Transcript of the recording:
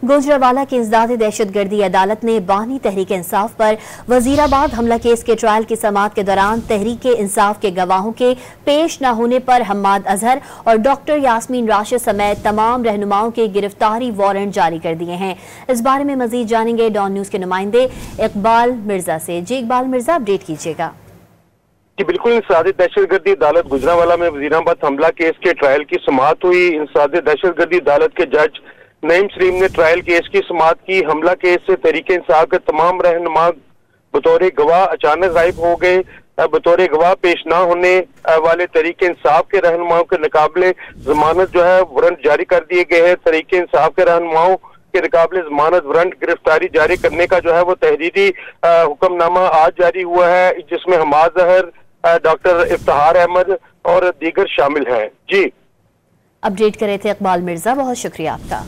गुजरांवाला की इंसदादी दहशतगर्दी अदालत ने बानी तहरीक इंसाफ पर वजीराबाद हमला केस के ट्रायल की समाअत के दौरान तहरीक इंसाफ के गवाहों के पेश न होने पर हम्माद अजहर और डॉक्टर यास्मीन राशिद समेत तमाम रहनुमाओं के गिरफ्तारी वारंट जारी कर दिए हैं। इस बारे में मजीद जानेंगे डॉन न्यूज के नुमाइंदे इकबाल मिर्जा से। जी इकबाल मिर्जा, अपडेट कीजिएगा। जी बिल्कुल, इंसदादी दहशतगर्दी अदालत गुजरांवाला में वजीराबाद हमला केस के ट्रायल की समाअत हुई। इंसदादी दहशतगर्दी अदालत के जज नईम सलीम ने ट्रायल केस की समाअत की। हमला केस से तहरीक इंसाफ के तमाम रहनुमा बतौर गवाह अचानक गायब हो गए। बतौर गवाह पेश न होने वाले तहरीक इंसाफ के रहनुमाओं के मुकाबले जमानत जो है वारंट जारी कर दिए गए हैं। तहरीक इंसाफ के रहनुमाओं के मुकाबले जमानत वारंट गिरफ्तारी जारी करने का जो है वो तहरीरी हुक्मनामा आज जारी हुआ है, जिसमें हम्माद अजहर, डॉक्टर इफ्तिखार अहमद और दीगर शामिल हैं। जी अपडेट कर रहे थे इकबाल मिर्जा, बहुत शुक्रिया आपका।